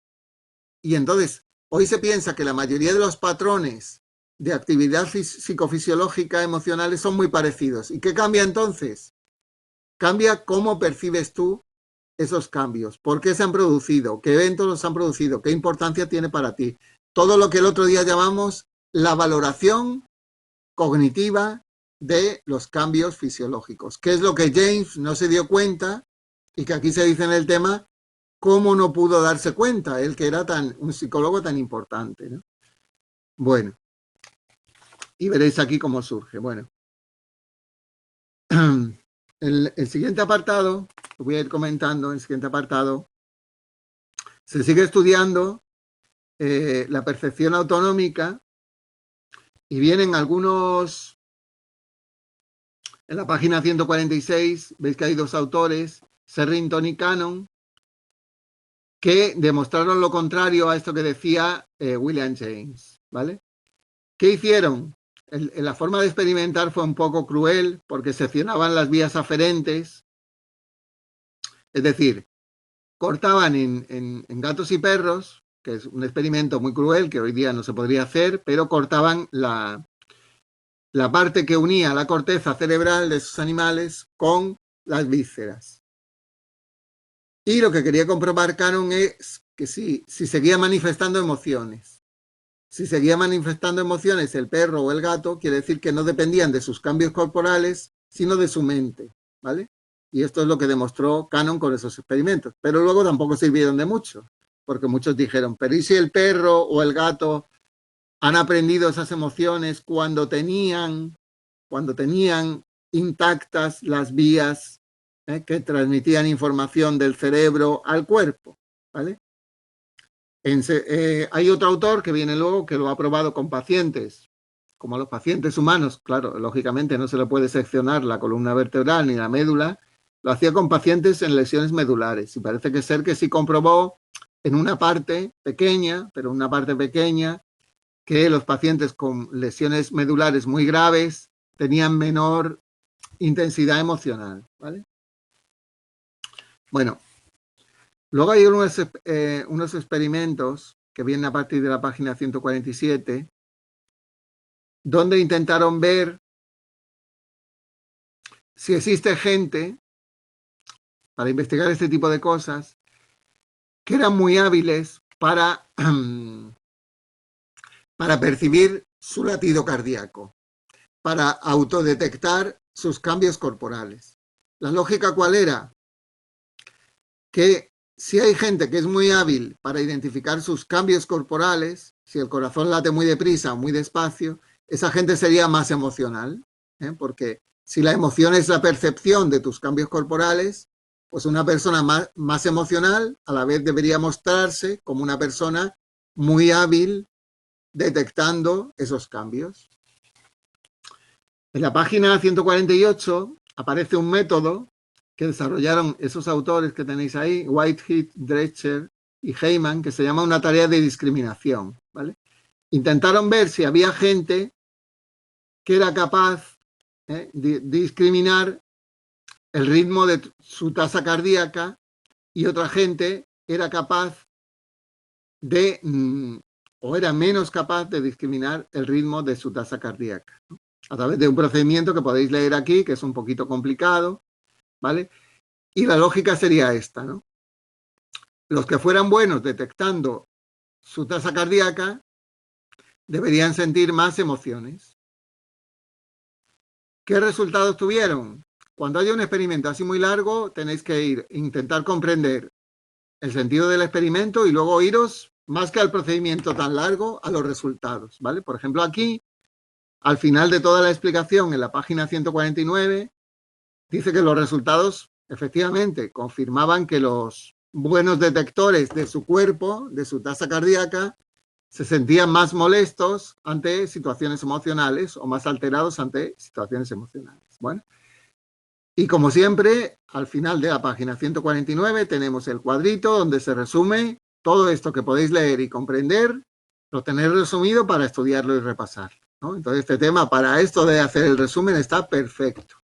Y entonces, hoy se piensa que la mayoría de los patrones de actividad psicofisiológica emocionales son muy parecidos. ¿Y qué cambia entonces? Cambia cómo percibes tú esos cambios, por qué se han producido, qué eventos los han producido, qué importancia tiene para ti. Todo lo que el otro día llamamos la valoración cognitiva de los cambios fisiológicos, que es lo que James no se dio cuenta y que aquí se dice en el tema, cómo no pudo darse cuenta, él que era un psicólogo tan importante, ¿no? Bueno, y veréis aquí cómo surge. Bueno, el siguiente apartado, lo voy a ir comentando, el siguiente apartado, se sigue estudiando la percepción autonómica y vienen algunos, en la página 146, veis que hay dos autores, Sherrington y Cannon, que demostraron lo contrario a esto que decía William James, ¿vale? ¿Qué hicieron? La forma de experimentar fue un poco cruel porque seccionaban las vías aferentes, es decir, cortaban en gatos y perros, que es un experimento muy cruel que hoy día no se podría hacer, pero cortaban la parte que unía la corteza cerebral de esos animales con las vísceras. Y lo que quería comprobar Cannon es que si seguía manifestando emociones. Si seguía manifestando emociones el perro o el gato, quiere decir que no dependían de sus cambios corporales, sino de su mente, ¿vale? Y esto es lo que demostró Cannon con esos experimentos. Pero luego tampoco sirvieron de mucho, porque muchos dijeron, pero ¿y si el perro o el gato han aprendido esas emociones cuando tenían intactas las vías que transmitían información del cerebro al cuerpo, ¿vale? Hay otro autor que viene luego que lo ha probado con pacientes como a los pacientes humanos, claro, lógicamente no se le puede seccionar la columna vertebral ni la médula, lo hacía con pacientes en lesiones medulares y parece que ser que sí comprobó en una parte pequeña, pero una parte pequeña, que los pacientes con lesiones medulares muy graves tenían menor intensidad emocional, ¿vale? Bueno, luego hay unos experimentos que vienen a partir de la página 147, donde intentaron ver si existe gente, para investigar este tipo de cosas, que eran muy hábiles para percibir su latido cardíaco, para autodetectar sus cambios corporales. ¿La lógica cuál era? Que si hay gente que es muy hábil para identificar sus cambios corporales, si el corazón late muy deprisa o muy despacio, esa gente sería más emocional, porque si la emoción es la percepción de tus cambios corporales, pues una persona más emocional a la vez debería mostrarse como una persona muy hábil detectando esos cambios. En la página 148 aparece un método que desarrollaron esos autores que tenéis ahí, Whitehead, Drescher y Heyman, que se llama una tarea de discriminación, ¿vale? Intentaron ver si había gente que era capaz de discriminar el ritmo de su tasa cardíaca y otra gente era capaz de, o era menos capaz de discriminar el ritmo de su tasa cardíaca, ¿no? A través de un procedimiento que podéis leer aquí, que es un poquito complicado, ¿vale? Y la lógica sería esta, ¿no? Los que fueran buenos detectando su tasa cardíaca deberían sentir más emociones. ¿Qué resultados tuvieron? Cuando haya un experimento así muy largo, tenéis que intentar comprender el sentido del experimento y luego iros, más que al procedimiento tan largo, a los resultados, ¿vale? Por ejemplo, aquí, al final de toda la explicación, en la página 149, dice que los resultados, efectivamente, confirmaban que los buenos detectores de su cuerpo, de su tasa cardíaca, se sentían más molestos ante situaciones emocionales o más alterados ante situaciones emocionales. Bueno, y como siempre, al final de la página 149 tenemos el cuadrito donde se resume todo esto que podéis leer y comprender, lo tenéis resumido para estudiarlo y repasar, ¿no? Entonces este tema, para esto de hacer el resumen, está perfecto,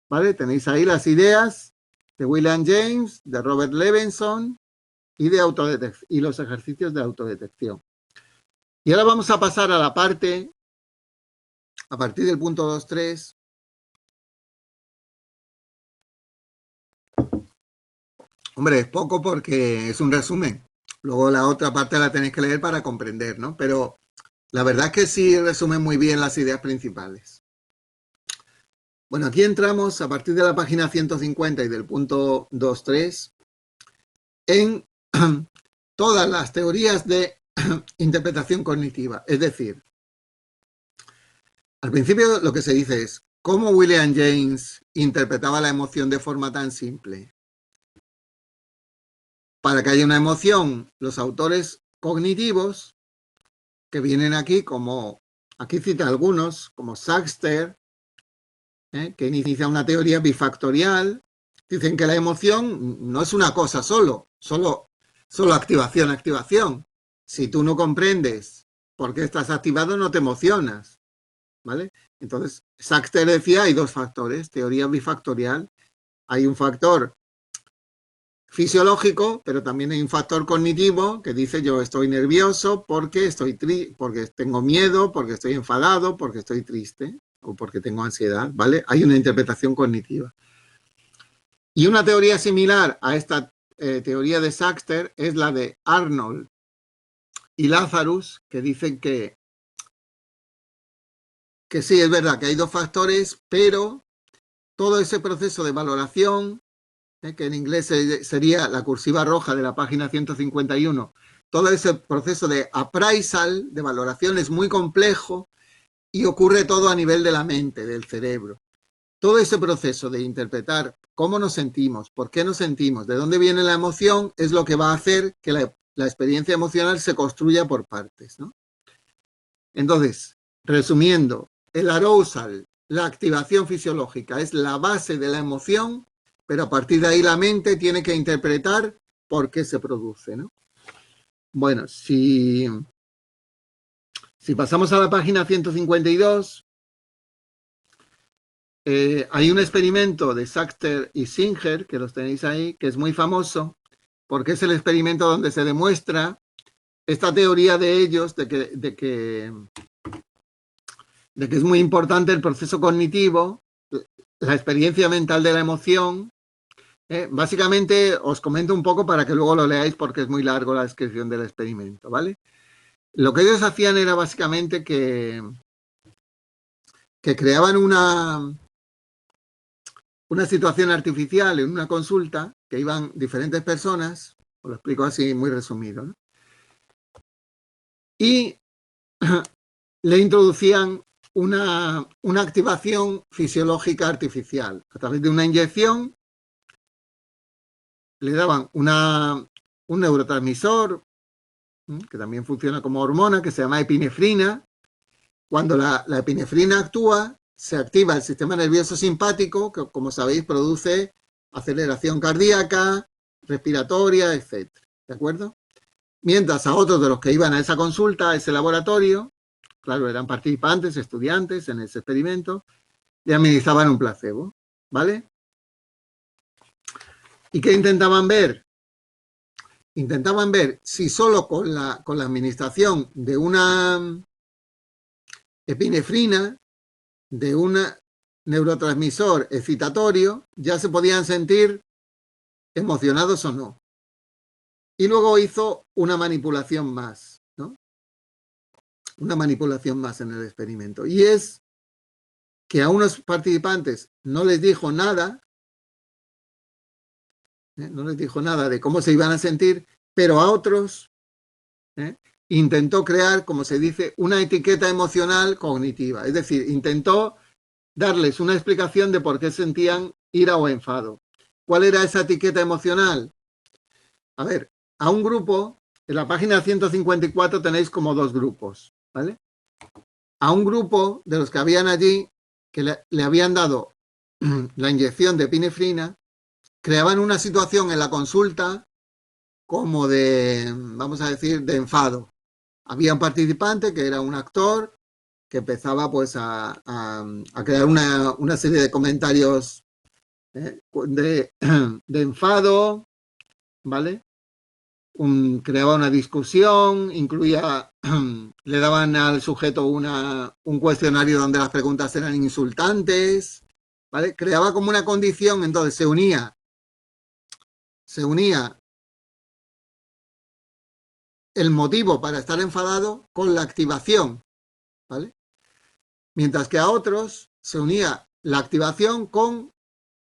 ¿vale? Tenéis ahí las ideas de William James, de Robert Levenson y y los ejercicios de autodetección. Y ahora vamos a pasar a la parte, a partir del punto 2.3, hombre, es poco porque es un resumen. Luego la otra parte la tenéis que leer para comprender, ¿no? Pero la verdad es que sí resume muy bien las ideas principales. Bueno, aquí entramos a partir de la página 150 y del punto 2.3 en todas las teorías de interpretación cognitiva. Es decir, al principio lo que se dice es cómo William James interpretaba la emoción de forma tan simple. Para que haya una emoción, los autores cognitivos que vienen aquí, como aquí cita algunos, como Saxter, que inicia una teoría bifactorial, dicen que la emoción no es una cosa solo activación, activación. Si tú no comprendes por qué estás activado, no te emocionas, ¿vale? Entonces, Saxter decía, hay dos factores, teoría bifactorial. Hay un factor fisiológico, pero también hay un factor cognitivo que dice yo estoy nervioso porque porque tengo miedo, porque estoy enfadado, porque estoy triste o porque tengo ansiedad, ¿vale? Hay una interpretación cognitiva. Y una teoría similar a esta teoría de Saxter es la de Arnold y Lazarus, que dicen que sí, es verdad que hay dos factores, pero todo ese proceso de valoración, que en inglés sería la cursiva roja de la página 151, todo ese proceso de appraisal, de valoración, es muy complejo y ocurre todo a nivel de la mente, del cerebro. Todo ese proceso de interpretar cómo nos sentimos, por qué nos sentimos, de dónde viene la emoción, es lo que va a hacer que la experiencia emocional se construya por partes, ¿no? Entonces, resumiendo, el arousal, la activación fisiológica, es la base de la emoción, pero a partir de ahí la mente tiene que interpretar por qué se produce, ¿no? Bueno, si pasamos a la página 152, hay un experimento de Sachter y Singer, que los tenéis ahí, que es muy famoso, porque es el experimento donde se demuestra esta teoría de ellos de que es muy importante el proceso cognitivo, la experiencia mental de la emoción. Básicamente os comento un poco para que luego lo leáis porque es muy largo la descripción del experimento, ¿vale? Lo que ellos hacían era básicamente que creaban una situación artificial en una consulta, que iban diferentes personas, os lo explico así muy resumido, ¿no? Y le introducían una activación fisiológica artificial. A través de una inyección le daban un neurotransmisor, que también funciona como hormona, que se llama epinefrina. Cuando la epinefrina actúa, se activa el sistema nervioso simpático, que como sabéis produce aceleración cardíaca, respiratoria, etc. ¿De acuerdo? Mientras a otros de los que iban a esa consulta, a ese laboratorio, claro, eran participantes, estudiantes en ese experimento, le administraban un placebo, ¿vale? ¿Y qué intentaban ver? Intentaban ver si solo con la administración de una epinefrina, de un neurotransmisor excitatorio, ya se podían sentir emocionados o no. Y luego hizo una manipulación más, ¿no? Una manipulación más en el experimento. Y es que a unos participantes no les dijo nada, no les dijo nada de cómo se iban a sentir, pero a otros intentó crear, como se dice, una etiqueta emocional cognitiva. Es decir, intentó darles una explicación de por qué sentían ira o enfado. ¿Cuál era esa etiqueta emocional? A ver, a un grupo, en la página 154 tenéis como dos grupos, ¿vale? A un grupo de los que habían allí, que le habían dado la inyección de epinefrina, creaban una situación en la consulta como de, vamos a decir, de enfado. Había un participante que era un actor que empezaba pues a crear una serie de comentarios de enfado, ¿vale? Creaba una discusión, incluía, le daban al sujeto un cuestionario donde las preguntas eran insultantes, ¿vale? Creaba como una condición, entonces se unía el motivo para estar enfadado con la activación, ¿vale? Mientras que a otros se unía la activación con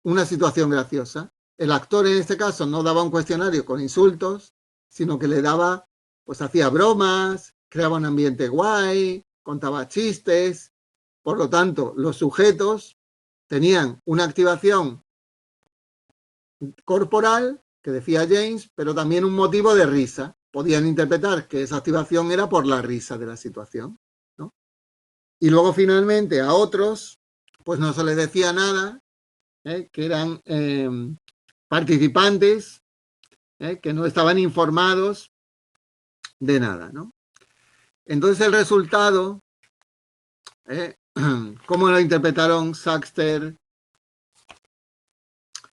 una situación graciosa. El actor en este caso no daba un cuestionario con insultos, sino que le daba, pues hacía bromas, creaba un ambiente guay, contaba chistes. Por lo tanto, los sujetos tenían una activación corporal, que decía James, pero también un motivo de risa. Podían interpretar que esa activación era por la risa de la situación, ¿no? Y luego finalmente a otros, pues no se les decía nada, que eran participantes que no estaban informados de nada, ¿no? Entonces el resultado, ¿cómo lo interpretaron Sachter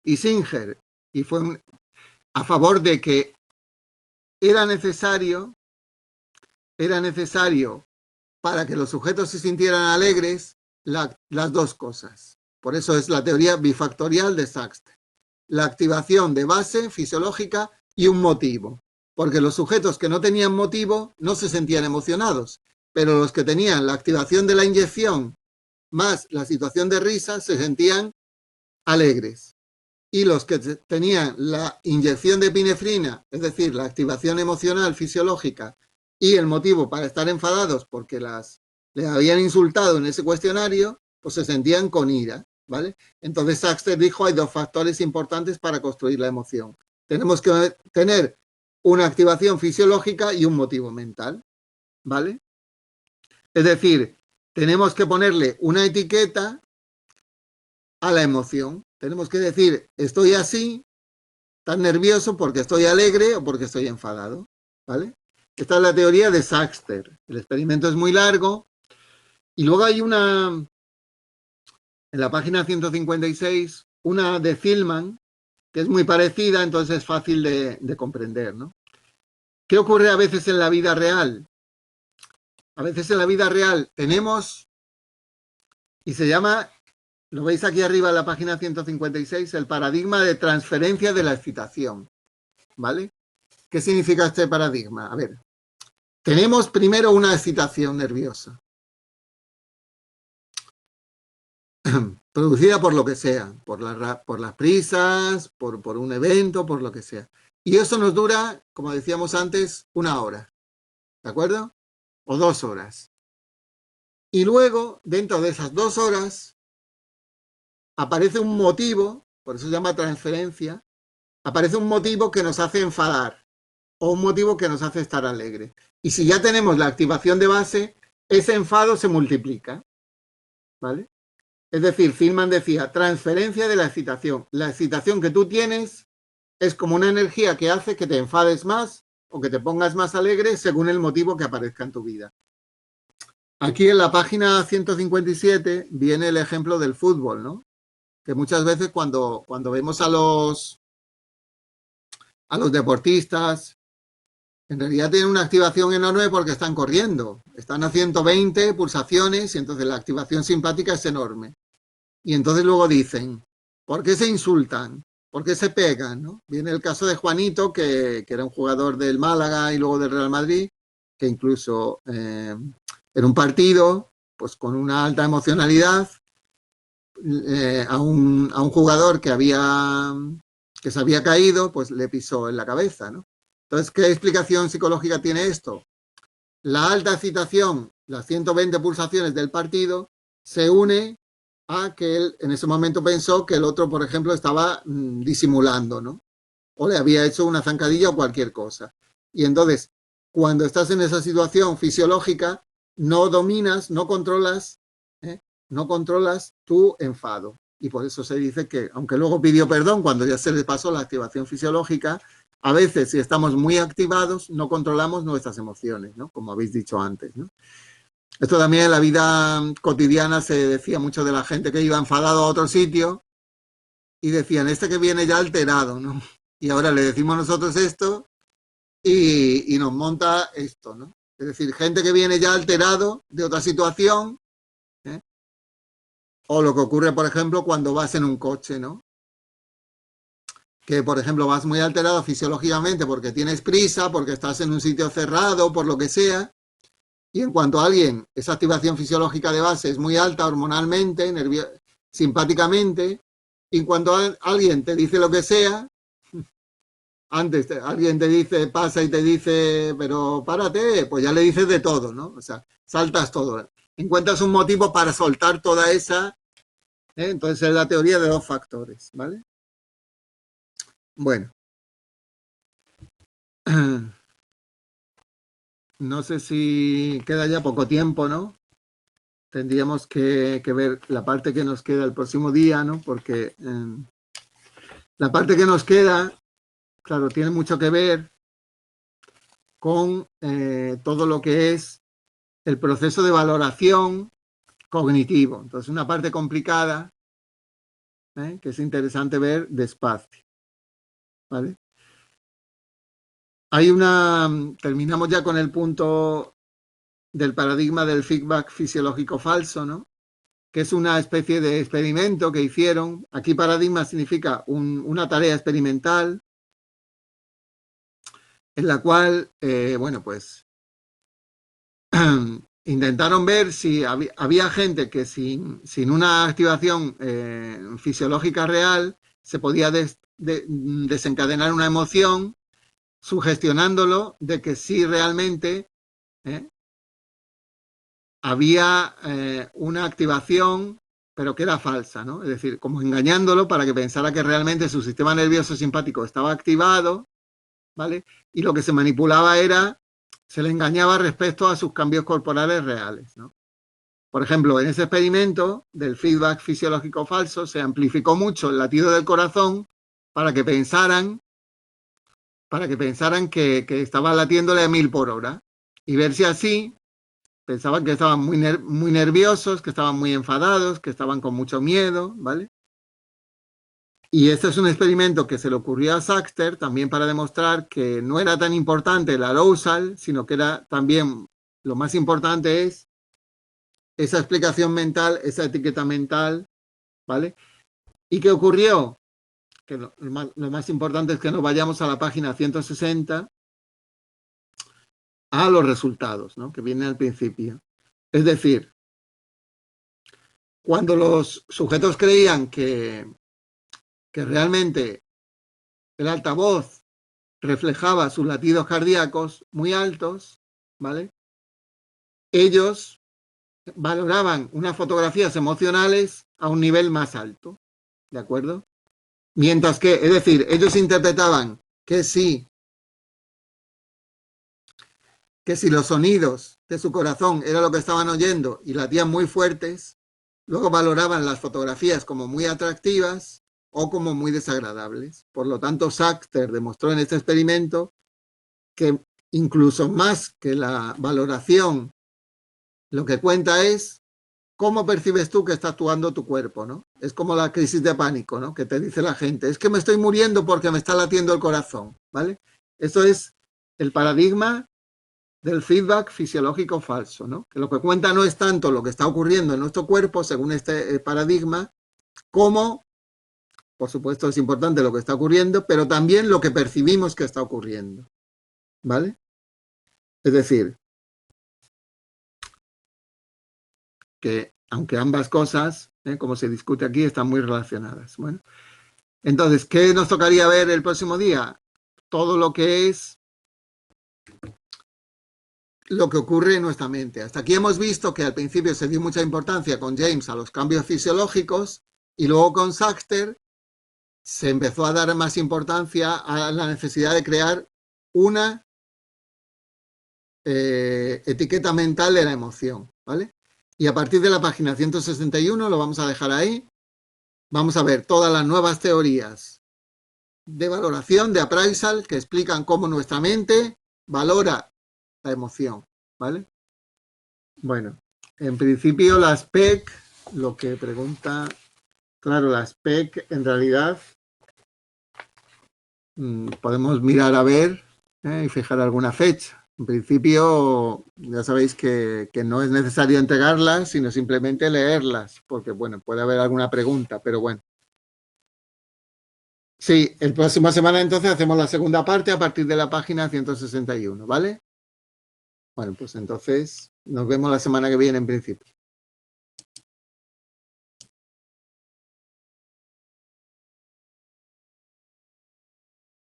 y Singer? Y fue a favor de que era necesario para que los sujetos se sintieran alegres las dos cosas. Por eso es la teoría bifactorial de Sachter. La activación de base fisiológica y un motivo. Porque los sujetos que no tenían motivo no se sentían emocionados, pero los que tenían la activación de la inyección más la situación de risa se sentían alegres. Y los que tenían la inyección de epinefrina, es decir, la activación emocional fisiológica y el motivo para estar enfadados porque les habían insultado en ese cuestionario, pues se sentían con ira, ¿vale? Entonces Sachter dijo, hay dos factores importantes para construir la emoción. Tenemos que tener una activación fisiológica y un motivo mental, ¿vale? Es decir, tenemos que ponerle una etiqueta a la emoción. Tenemos que decir, estoy así, tan nervioso porque estoy alegre o porque estoy enfadado, ¿vale? Esta es la teoría de Saxter. El experimento es muy largo. Y luego hay una, en la página 156, una de Tillman, que es muy parecida, entonces es fácil de comprender, ¿no? ¿Qué ocurre a veces en la vida real? A veces en la vida real tenemos, y se llama, lo veis aquí arriba en la página 156, el paradigma de transferencia de la excitación, ¿vale? ¿Qué significa este paradigma? A ver, tenemos primero una excitación nerviosa, producida por lo que sea, por las prisas, por un evento, por lo que sea. Y eso nos dura, como decíamos antes, 1 hora, ¿de acuerdo? O 2 horas. Y luego, dentro de esas 2 horas, aparece un motivo, por eso se llama transferencia, aparece un motivo que nos hace enfadar o un motivo que nos hace estar alegre. Y si ya tenemos la activación de base, ese enfado se multiplica, ¿vale? Es decir, Tillman decía, transferencia de la excitación. La excitación que tú tienes es como una energía que hace que te enfades más o que te pongas más alegre según el motivo que aparezca en tu vida. Aquí en la página 157 viene el ejemplo del fútbol, ¿no? Que muchas veces cuando vemos a los deportistas, en realidad tienen una activación enorme porque están corriendo. Están a 120 pulsaciones y entonces la activación simpática es enorme. Y entonces luego dicen, ¿por qué se insultan? ¿Por qué se pegan? ¿No? Viene el caso de Juanito, que era un jugador del Málaga y luego del Real Madrid, que incluso en un partido, pues con una alta emocionalidad, a un jugador que se había caído, pues le pisó en la cabeza, ¿no? Entonces, ¿qué explicación psicológica tiene esto? La alta excitación, las 120 pulsaciones del partido, se une a que él en ese momento pensó que el otro, por ejemplo, estaba disimulando, ¿no? O le había hecho una zancadilla o cualquier cosa. Y entonces, cuando estás en esa situación fisiológica, no dominas, no controlas tu enfado. Y por eso se dice que, aunque luego pidió perdón cuando ya se le pasó la activación fisiológica, a veces si estamos muy activados no controlamos nuestras emociones, ¿no? Como habéis dicho antes, ¿no? Esto también en la vida cotidiana se decía mucho de la gente que iba enfadado a otro sitio y decían, este que viene ya alterado, ¿no? Y ahora le decimos nosotros esto y nos monta esto, ¿no? Es decir, gente que viene ya alterado de otra situación, ¿eh? O lo que ocurre, por ejemplo, cuando vas en un coche, ¿no? Que, por ejemplo, vas muy alterado fisiológicamente porque tienes prisa, porque estás en un sitio cerrado, por lo que sea, y en cuanto a alguien, esa activación fisiológica de base es muy alta hormonalmente, simpáticamente, y en cuanto a alguien te dice lo que sea, antes alguien te dice, pasa y te dice, pero párate, pues ya le dices de todo, ¿no? O sea, saltas todo. Encuentras un motivo para soltar toda esa, ¿eh? Entonces es la teoría de 2 factores, ¿vale? Bueno. No sé si queda ya poco tiempo, ¿no? Tendríamos que ver la parte que nos queda el próximo día, ¿no? Porque la parte que nos queda, claro, tiene mucho que ver con todo lo que es el proceso de valoración cognitivo. Entonces, una parte complicada, que es interesante ver despacio, ¿vale? Terminamos ya con el punto del paradigma del feedback fisiológico falso, ¿no? Que es una especie de experimento que hicieron. Aquí paradigma significa una tarea experimental en la cual, bueno, pues intentaron ver si había gente que sin una activación fisiológica real se podía desencadenar una emoción sugestionándolo de que sí realmente había una activación, pero que era falsa, ¿no? Es decir, como engañándolo para que pensara que realmente su sistema nervioso simpático estaba activado, ¿vale? Y lo que se manipulaba se le engañaba respecto a sus cambios corporales reales, ¿no? Por ejemplo, en ese experimento del feedback fisiológico falso se amplificó mucho el latido del corazón para que pensaran que estaba latiéndole a 1000 por hora y ver si así pensaban que estaban muy nerviosos, que estaban muy enfadados, que estaban con mucho miedo, ¿vale? Y este es un experimento que se le ocurrió a Saxter también para demostrar que no era tan importante el arousal, sino que era también lo más importante es esa explicación mental, esa etiqueta mental, ¿vale? ¿Y qué ocurrió? Que lo más importante es que nos vayamos a la página 160 a los resultados, ¿no? Que vienen al principio. Es decir, cuando los sujetos creían que realmente el altavoz reflejaba sus latidos cardíacos muy altos, ¿vale? Ellos valoraban unas fotografías emocionales a un nivel más alto, ¿de acuerdo? Mientras que, es decir, ellos interpretaban que si los sonidos de su corazón era lo que estaban oyendo y latían muy fuertes, luego valoraban las fotografías como muy atractivas o como muy desagradables. Por lo tanto, Saxter demostró en este experimento que incluso más que la valoración, lo que cuenta es cómo percibes tú que está actuando tu cuerpo, ¿no? Es como la crisis de pánico, ¿no? Que te dice la gente, es que me estoy muriendo porque me está latiendo el corazón, ¿vale? Eso es el paradigma del feedback fisiológico falso, ¿no? Que lo que cuenta no es tanto lo que está ocurriendo en nuestro cuerpo, según este paradigma, como, por supuesto, es importante lo que está ocurriendo, pero también lo que percibimos que está ocurriendo, ¿vale? Es decir, que aunque ambas cosas, como se discute aquí, están muy relacionadas. Bueno, entonces, ¿qué nos tocaría ver el próximo día? Todo lo que es lo que ocurre en nuestra mente. Hasta aquí hemos visto que al principio se dio mucha importancia con James a los cambios fisiológicos y luego con Saxter se empezó a dar más importancia a la necesidad de crear una etiqueta mental de la emoción, ¿vale? Y a partir de la página 161, lo vamos a dejar ahí, vamos a ver todas las nuevas teorías de valoración, de appraisal, que explican cómo nuestra mente valora la emoción, ¿vale? Bueno, en principio las PEC, lo que pregunta, claro, las PEC en realidad podemos mirar a ver y fijar alguna fecha. En principio, ya sabéis que no es necesario entregarlas, sino simplemente leerlas, porque, bueno, puede haber alguna pregunta, pero bueno. Sí, el próxima semana entonces hacemos la segunda parte a partir de la página 161, ¿vale? Bueno, pues entonces nos vemos la semana que viene en principio.